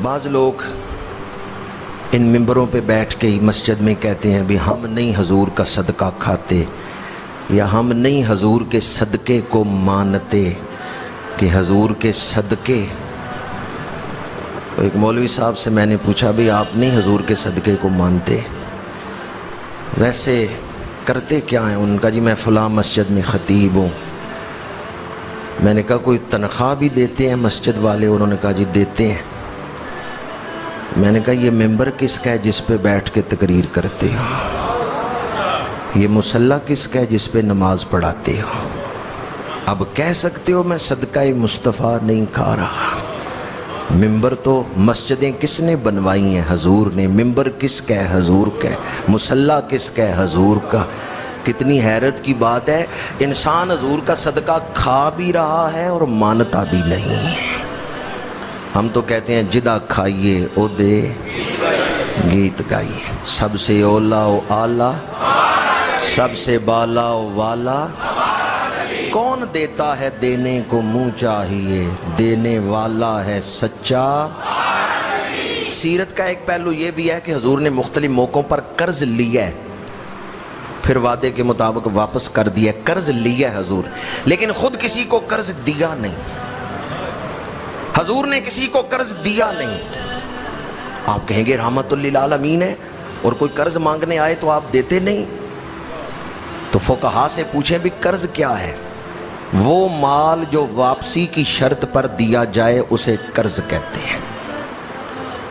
بعض لوگ ان ممبروں پہ بیٹھ کے ہی مسجد میں کہتے ہیں بھی ہم نہیں حضور کا صدقہ کھاتے یا ہم نہیں حضور کے صدقے کو مانتے کہ حضور کے صدقے. ایک مولوی صاحب سے میں نے پوچھا بھی آپ نہیں حضور کے صدقے کو مانتے، ویسے کرتے کیا ہیں؟ ان کا جی میں فلاں مسجد میں خطیب ہوں. میں نے کہا کوئی تنخواہ بھی دیتے ہیں مسجد والے؟ انہوں نے کہا جی دیتے ہیں. میں نے کہا یہ ممبر کس کا ہے جس پہ بیٹھ کے تقریر کرتے ہو؟ یہ مصلی کس کا ہے جس پہ نماز پڑھاتے ہو؟ اب کہہ سکتے ہو میں صدقہ مصطفیٰ نہیں کھا رہا. ممبر تو مسجدیں کس نے بنوائی ہیں؟ حضور نے. ممبر کس کا ہے؟ حضور کا ہے. مصلی کس کا ہے؟ حضور کا. کتنی حیرت کی بات ہے، انسان حضور کا صدقہ کھا بھی رہا ہے اور مانتا بھی نہیں ہے. ہم تو کہتے ہیں جدہ کھائیے او دے گیت گائیے، سب سے اولا و اعلیٰ سب سے بالا و والا، کون دیتا ہے دینے کو منہ چاہیے، دینے والا ہے سچا. سیرت کا ایک پہلو یہ بھی ہے کہ حضور نے مختلف موقعوں پر قرض لیا ہے، پھر وعدے کے مطابق واپس کر دیا. قرض لیا ہے حضور، لیکن خود کسی کو قرض دیا نہیں. حضور نے کسی کو قرض دیا نہیں. آپ کہیں گے رحمت للعالمین ہے اور کوئی قرض مانگنے آئے تو آپ دیتے نہیں. تو فقہا سے پوچھیں بھی قرض کیا ہے؟ وہ مال جو واپسی کی شرط پر دیا جائے اسے قرض کہتے ہیں.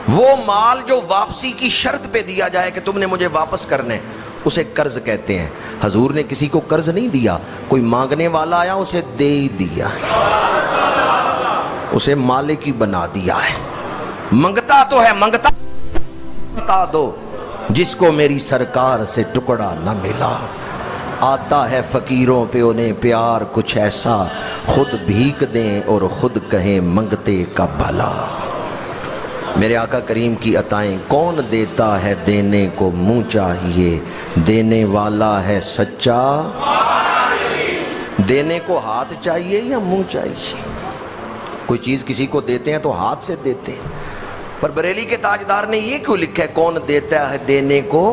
وہ مال جو واپسی کی شرط پہ دیا جائے کہ تم نے مجھے واپس کرنے، اسے قرض کہتے ہیں. حضور نے کسی کو قرض نہیں دیا، کوئی مانگنے والا آیا اسے دے ہی دیا، اسے مالک ہی بنا دیا ہے. منگتا تو ہے، منگتا بتا دو جس کو میری سرکار سے ٹکڑا نہ ملا. آتا ہے فقیروں پہ انہیں پیار کچھ ایسا، خود بھیک دیں اور خود کہیں منگتے کا بھلا. میرے آقا کریم کی عطائیں کون دیتا ہے دینے کو منہ چاہیے، دینے والا ہے سچا. دینے کو ہاتھ چاہیے یا منہ چاہیے؟ کوئی چیز کسی کو دیتے ہیں تو ہاتھ سے دیتے ہیں، پر بریلی کے تاجدار نے یہ کیوں لکھا ہے کون دیتا ہے دینے کو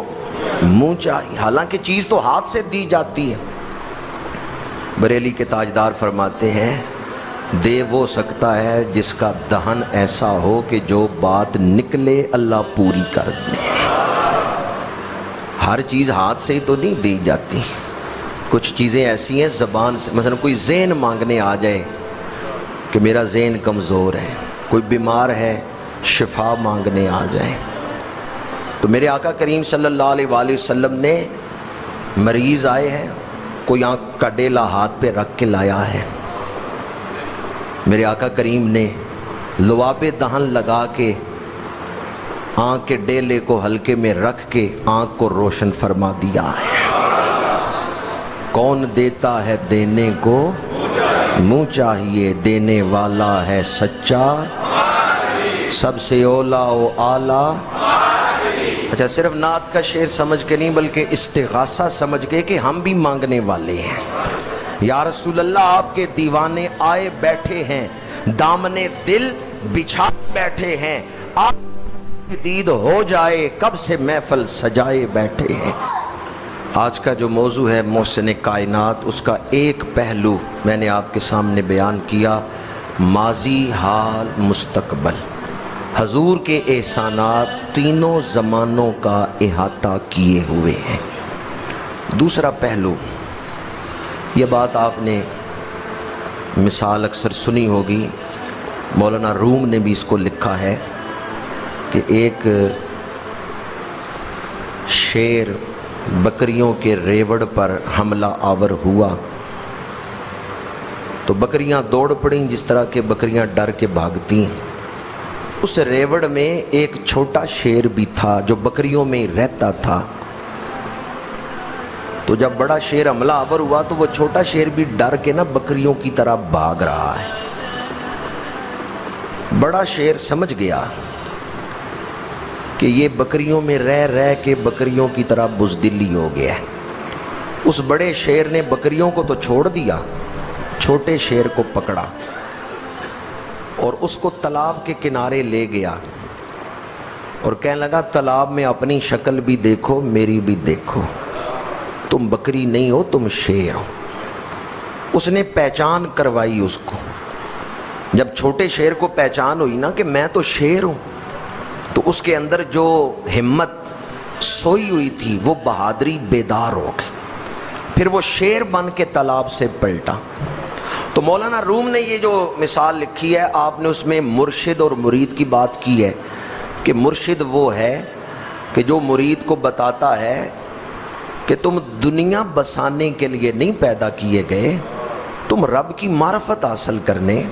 منہ چاہیے، حالانکہ چیز تو ہاتھ سے دی جاتی ہے. بریلی کے تاجدار فرماتے ہیں دے وہ سکتا ہے جس کا دہن ایسا ہو کہ جو بات نکلے اللہ پوری کر دے. ہر چیز ہاتھ سے ہی تو نہیں دی جاتی، کچھ چیزیں ایسی ہیں زبان سے. مثلا کوئی ذہن مانگنے آ جائے کہ میرا ذہن کمزور ہے، کوئی بیمار ہے شفا مانگنے آ جائے، تو میرے آقا کریم صلی اللہ علیہ وآلہ وسلم نے مریض آئے ہیں، کوئی آنکھ کا ڈیلا ہاتھ پہ رکھ کے لایا ہے، میرے آقا کریم نے لواب دہن لگا کے آنکھ کے ڈیلے کو ہلکے میں رکھ کے آنکھ کو روشن فرما دیا ہے. کون دیتا ہے دینے کو منہ چاہیے، دینے والا ہے سچا. سب سے اولا و اعلیٰ. اچھا صرف نعت کا شعر سمجھ کے نہیں بلکہ استغاثہ سمجھ کے کہ ہم بھی مانگنے والے ہیں. یا رسول اللہ آپ کے دیوانے آئے بیٹھے ہیں، دامنے دل بچھا بیٹھے ہیں، آپ کی دید ہو جائے کب سے محفل سجائے بیٹھے ہیں. آج کا جو موضوع ہے محسن کائنات، اس کا ایک پہلو میں نے آپ کے سامنے بیان کیا، ماضی حال مستقبل. حضور کے احسانات تینوں زمانوں کا احاطہ کیے ہوئے ہیں. دوسرا پہلو، یہ بات آپ نے مثال اکثر سنی ہوگی، مولانا روم نے بھی اس کو لکھا ہے کہ ایک شیر بکریوں کے ریوڑ پر حملہ آور ہوا تو بکریاں دوڑ پڑیں جس طرح کہ بکریاں ڈر کے بھاگتی ہیں. اس ریوڑ میں ایک چھوٹا شیر بھی تھا جو بکریوں میں رہتا تھا. تو جب بڑا شیر حملہ آور ہوا تو وہ چھوٹا شیر بھی ڈر کے نا بکریوں کی طرح بھاگ رہا ہے. بڑا شیر سمجھ گیا کہ یہ بکریوں میں رہ رہ کے بکریوں کی طرح بزدلی ہو گیا ہے. اس بڑے شیر نے بکریوں کو تو چھوڑ دیا، چھوٹے شیر کو پکڑا اور اس کو تالاب کے کنارے لے گیا. اور کہنے لگا تالاب میں اپنی شکل بھی دیکھو میری بھی دیکھو، تم بکری نہیں ہو تم شیر ہو۔ اس نے پہچان کروائی اس کو۔ جب چھوٹے شیر کو پہچان ہوئی نا کہ میں تو شیر ہوں، تو اس کے اندر جو ہمت سوئی ہوئی تھی وہ بہادری بیدار ہو گئی، پھر وہ شیر بن کے تالاب سے پلٹا۔ تو مولانا روم نے یہ جو مثال لکھی ہے، آپ نے اس میں مرشد اور مرید کی بات کی ہے کہ مرشد وہ ہے کہ جو مرید کو بتاتا ہے کہ تم دنیا بسانے کے لیے نہیں پیدا کیے گئے، تم رب کی معرفت حاصل کرنے،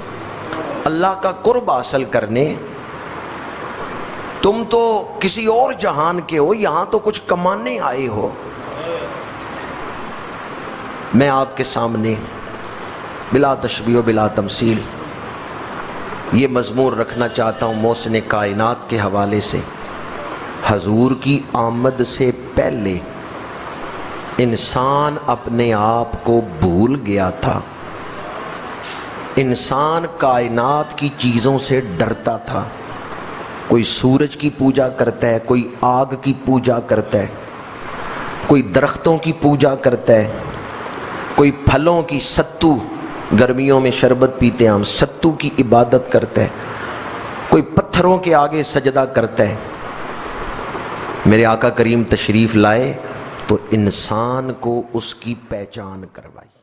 اللہ کا قرب حاصل کرنے، تم تو کسی اور جہان کے ہو، یہاں تو کچھ کمانے آئے ہو۔ میں آپ کے سامنے بلا تشبیہ و بلا تمثیل یہ مضمون رکھنا چاہتا ہوں محسن کائنات کے حوالے سے۔ حضور کی آمد سے پہلے انسان اپنے آپ کو بھول گیا تھا، انسان کائنات کی چیزوں سے ڈرتا تھا۔ کوئی سورج کی پوجا کرتا ہے، کوئی آگ کی پوجا کرتا ہے، کوئی درختوں کی پوجا کرتا ہے، کوئی پھلوں کی، ستو، گرمیوں میں شربت پیتے ہیں ہم، ستو کی عبادت کرتا ہے، کوئی پتھروں کے آگے سجدہ کرتا ہے۔ میرے آقا کریم تشریف لائے تو انسان کو اس کی پہچان کروائی۔